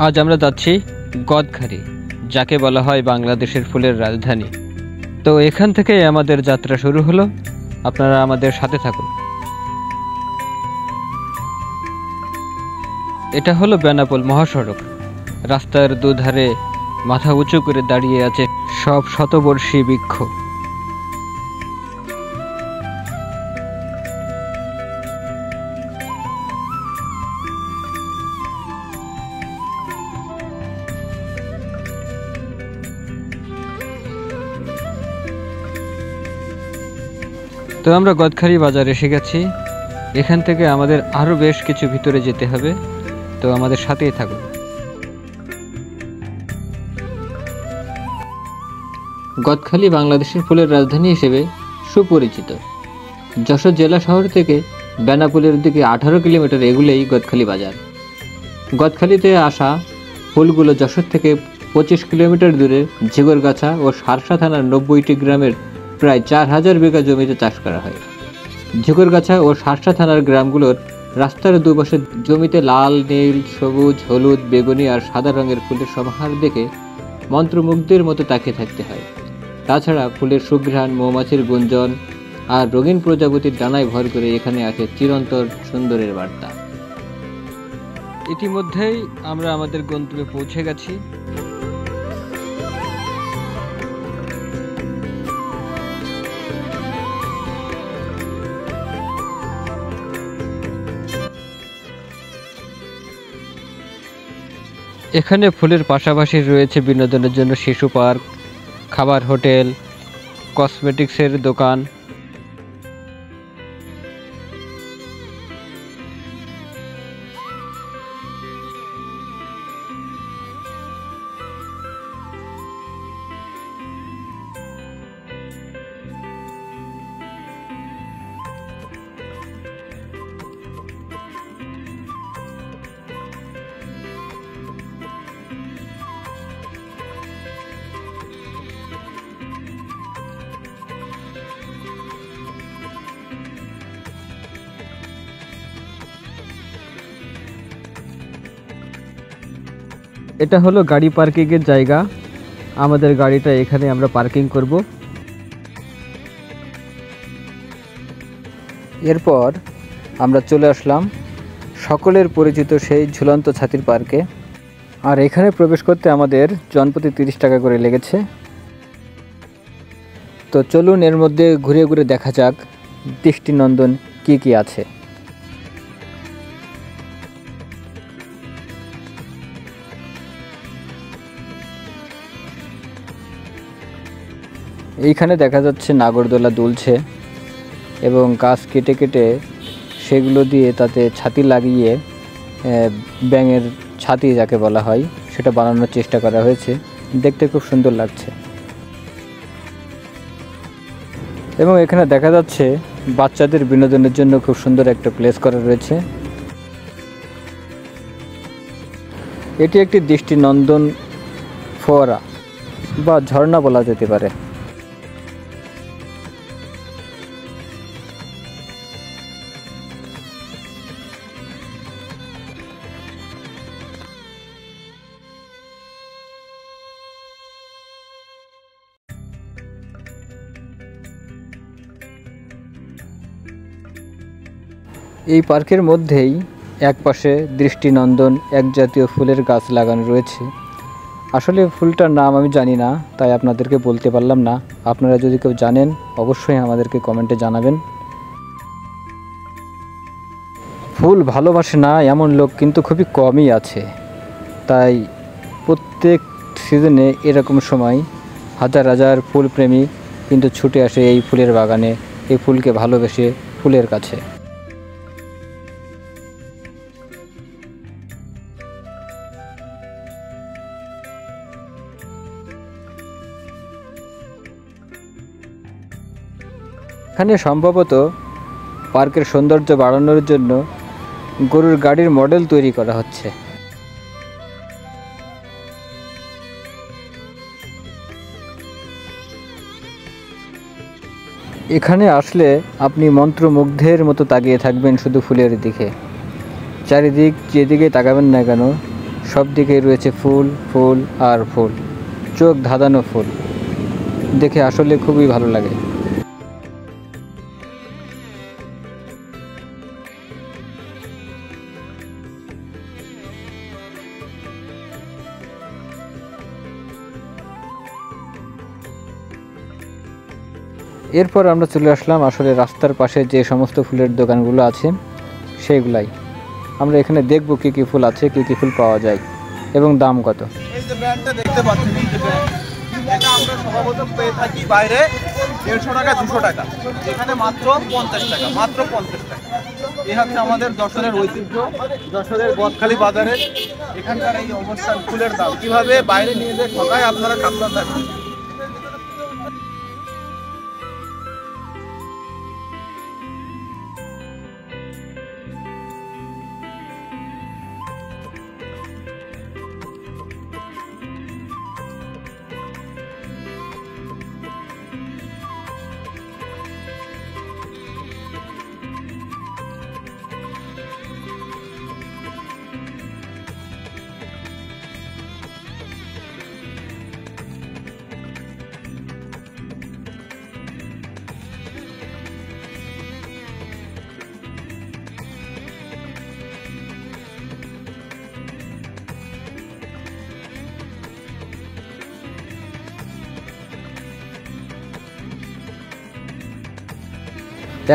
আজ আমরা যাচ্ছি গদখালি, যাকে বলা হয় বাংলাদেশের ফুলের রাজধানী। তো এখান থেকে আমাদের যাত্রা শুরু হলো। আপনারা আমাদের সাথে থাকুন। এটা হলো বেনাপোল মহাসড়ক। রাস্তার দুধারে মাথা উঁচু করে দাঁড়িয়ে আছে সব শতবর্ষী বৃক্ষ। তো আমরা গদখালি বাজার এসে গেছি। এখান থেকে আমাদের আরও বেশ কিছু ভিতরে যেতে হবে, তো আমাদের সাথেই থাকুন। গদখালি বাংলাদেশের ফুলের রাজধানী হিসেবে সুপরিচিত। যশোর জেলা শহর থেকে বেনাপোলের দিকে 18 কিলোমিটার এগুলেই গদখালি বাজার। গদখালিতে আসা ফুলগুলো যশোর থেকে 25 কিলোমিটার দূরে ঝিগরগাছা ও সারসা থানার 90টি গ্রামের প্রায় 4000 বিঘা জমিতে চাষ করা হয়। ঝিগরগাছা ও সারসা থানার গ্রামগুলোর রাস্তার দুপাশে জমিতে লাল, নীল, সবুজ, হলুদ, বেগুনি আর সাদা রঙের ফুলের সমাহার দেখে মন্ত্রমুগ্ধের মতো তাকিয়ে থাকতে হয়। তাছাড়া ফুলের সুঘ্রাণ, মৌমাছির গুঞ্জন আর রঙিন প্রজাপতির ডানায় ভর করে এখানে আছে চিরন্তর সুন্দরের বার্তা। ইতিমধ্যেই আমরা আমাদের গন্তব্যে পৌঁছে গেছি। এখানে ফুলের পাশাপাশি রয়েছে বিনোদনের জন্য শিশু পার্ক, খাবার হোটেল, কসমেটিক্সের দোকান। এটা হলো গাড়ি পার্কিংয়ের জায়গা। আমাদের গাড়িটা এখানে আমরা পার্কিং করব। এরপর আমরা চলে আসলাম সকলের পরিচিত সেই ঝুলন্ত ছাতির পার্কে। আর এখানে প্রবেশ করতে আমাদের জনপ্রতি 30 টাকা করে লেগেছে। তো চলুন এর মধ্যে ঘুরে ঘুরে দেখা যাক দৃষ্টিনন্দন কি কি আছে। এইখানে দেখা যাচ্ছে নাগরদোলা দুলছে এবং গাছ কেটে কেটে সেগুলো দিয়ে তাতে ছাতি লাগিয়ে ব্যাঙের ছাতি যাকে বলা হয় সেটা বানানোর চেষ্টা করা হয়েছে। দেখতে খুব সুন্দর লাগছে। এবং এখানে দেখা যাচ্ছে বাচ্চাদের বিনোদনের জন্য খুব সুন্দর একটা প্লেস করা রয়েছে। এটি একটি দৃষ্টিনন্দন ফোয়ারা বা ঝর্ণা বলা যেতে পারে। এই পার্কের মধ্যেই একপাশে দৃষ্টিনন্দন এক জাতীয় ফুলের গাছ লাগানো রয়েছে। আসলে ফুলটার নাম আমি জানি না, তাই আপনাদেরকে বলতে পারলাম না। আপনারা যদি কেউ জানেন অবশ্যই আমাদেরকে কমেন্টে জানাবেন। ফুল ভালোবাসে না এমন লোক কিন্তু খুবই কমই আছে। তাই প্রত্যেক সিজনে এরকম সময় হাজার হাজার ফুলপ্রেমী কিন্তু ছুটে আসে এই ফুলের বাগানে, এই ফুলকে ভালোবেসে ফুলের কাছে। এখানে সম্ভবত পার্কের সৌন্দর্য বাড়ানোর জন্য গরুর গাড়ির মডেল তৈরি করা হচ্ছে। এখানে আসলে আপনি মন্ত্রমুগ্ধের মতো তাকিয়ে থাকবেন শুধু ফুলের দিকে। চারিদিক যেদিকে তাকাবেন না কেন সব দিকেই রয়েছে ফুল ফুল আর ফুল, চোখ ধাঁধানো ফুল, দেখে আসলে খুবই ভালো লাগে। এরপর আমরা চলে আসলাম আসলে রাস্তার পাশে যে সমস্ত ফুলের দোকানগুলো আছে সেইগুলাই। আমরা এখানে দেখব কী কী ফুল আছে, কী কী ফুল পাওয়া যায় এবং দাম কত। এই যে ব্র্যান্ডটা দেখতে পাচ্ছেন, এই যে ব্র্যান্ড, এটা আমরা স্বভাবত পেয়ে থাকি বাইরে 150 টাকা 200 টাকা, এখানে মাত্র 50 টাকা, মাত্র 50 টাকা। এই হচ্ছে আমাদের যশোরের ঐতিহ্য, যশোরের গদখালি বাজারে এখানকার এই অবস্থান, ফুলের দাম কিভাবে বাইরে নিয়ে যেয়ে ঠকায় আপনারা সাবধান থাকবেন।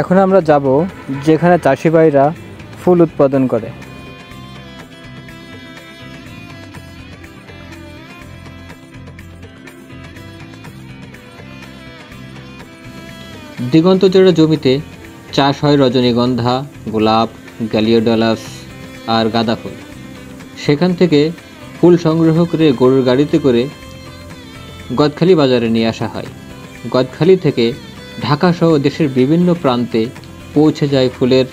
এখন আমরা যাব যেখানে চাষি ভাইরা ফুল উৎপাদন করে। দিগন্ত জোড়া জমিতে চাষ হয় রজনীগন্ধা, গোলাপ, গ্যালিওডালাস আর গাঁদা ফুল। সেখান থেকে ফুল সংগ্রহ করে গরুর গাড়িতে করে গদখালি বাজারে নিয়ে আসা হয়। গদখালি থেকে ঢাকা সহ দেশের বিভিন্ন প্রান্তে পৌঁছে যায় ফুলের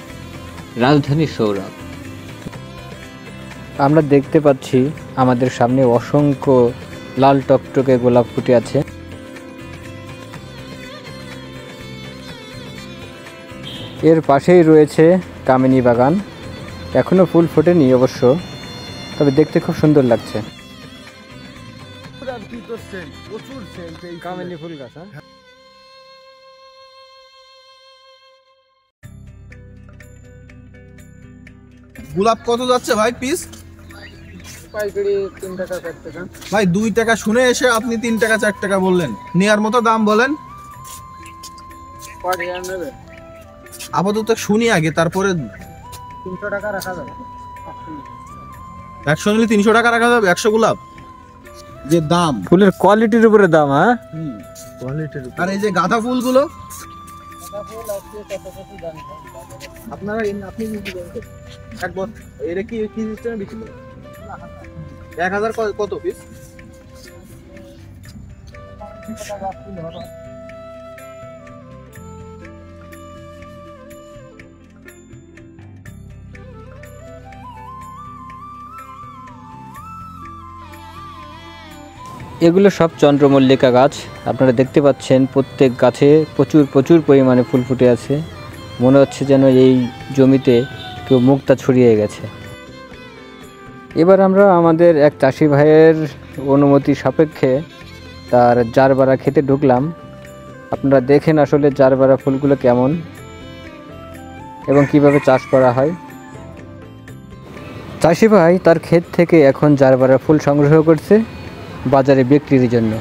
রাজধানী সৌরভ। আমরা দেখতে পাচ্ছি আমাদের সামনে অসংখ্য লাল টকটকে গোলাপ ফুটে আছে। এর পাশেই রয়েছে কামিনী বাগান, এখনো ফুল ফোটেনি অবশ্য, তবে দেখতে খুব সুন্দর লাগছে। কামিনী ফুল গাছ। গোলাপ কত যাচ্ছে ভাই পিস? পাইকারি 3 টাকা 4 টাকা। ভাই 2 টাকা শুনে এসে আপনি 3 টাকা 4 টাকা বললেন, নেয়ার মতো দাম বলেন। আপাতত শুনি আগে, তারপরে 300 টাকা রাখা যাবে। 100 নিলে 300 টাকা রাখা যাবে 100 গোলাপ? যে দাম, ফুলের কোয়ালিটির উপরে দাম। হ্যাঁ, কোয়ালিটির। আর এই যে গাঁদা ফুলগুলো আপনারা আপনি একবার এর কি সিস্টেমে বিক্রি করেন? 1000 কত পিস? এগুলো সব চন্দ্রমল্লিকা গাছ। আপনারা দেখতে পাচ্ছেন প্রত্যেক গাছে প্রচুর প্রচুর পরিমাণে ফুল ফুটে আছে। মনে হচ্ছে যেন এই জমিতে কেউ মুক্তা ছড়িয়ে গেছে। এবার আমরা আমাদের এক চাষি ভাইয়ের অনুমতি সাপেক্ষে তার জারবারা খেতে ঢুকলাম। আপনারা দেখেন আসলে জারবারা ফুলগুলো কেমন এবং কিভাবে চাষ করা হয়। চাষি ভাই তার ক্ষেত থেকে এখন জারবারা ফুল সংগ্রহ করছে বাজারে বিক্রির জন্য।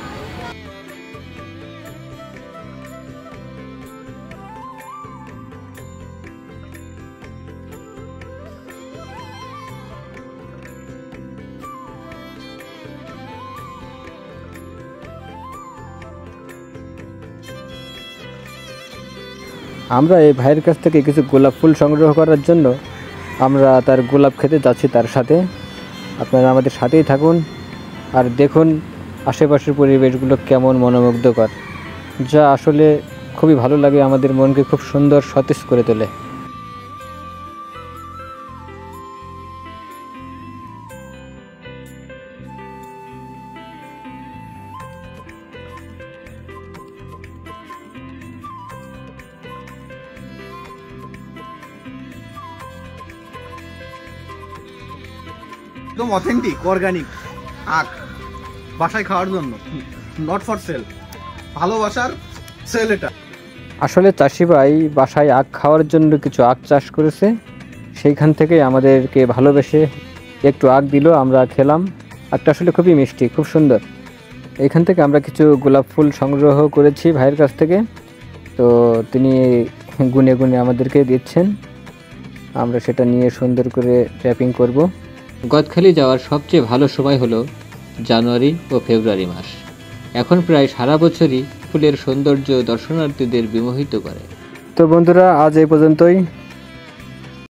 আমরা এই ভাইয়ের কাছ থেকে কিছু গোলাপ ফুল সংগ্রহ করার জন্য আমরা তার গোলাপ খেতে যাচ্ছি তার সাথে। আপনারা আমাদের সাথেই থাকুন আর দেখুন আশেপাশের পরিবেশগুলো কেমন মনোমুগ্ধকর, যা আসলে খুবই ভালো লাগে, আমাদের মনকে খুব সুন্দর সতেজ করে তোলে। একদম অথেন্টিক অর্গানিক আখ, বাসায় খাওয়ার জন্য, নট ফর সেল। ভালোবাসার সেল এটা। আসলে চাষি ভাই বাসায় আখ খাওয়ার জন্য কিছু আখ চাষ করেছে, সেইখান থেকে আমাদেরকে ভালোবেসে একটু আখ দিল, আমরা খেলাম। আখটা আসলে খুবই মিষ্টি, খুব সুন্দর। এইখান থেকে আমরা কিছু গোলাপ ফুল সংগ্রহ করেছি ভাইয়ের কাছ থেকে, তো তিনি গুনে গুনে আমাদেরকে দিচ্ছেন, আমরা সেটা নিয়ে সুন্দর করে র্যাপিং করব। গদখালি যাওয়ার সবচেয়ে ভালো সময় হলো জানুয়ারি ও ফেব্রুয়ারি মাস। এখন প্রায় সারা বছরই ফুলের সৌন্দর্য দর্শনার্থীদের বিমোহিত করে। তো বন্ধুরা, আজ এই পর্যন্তই।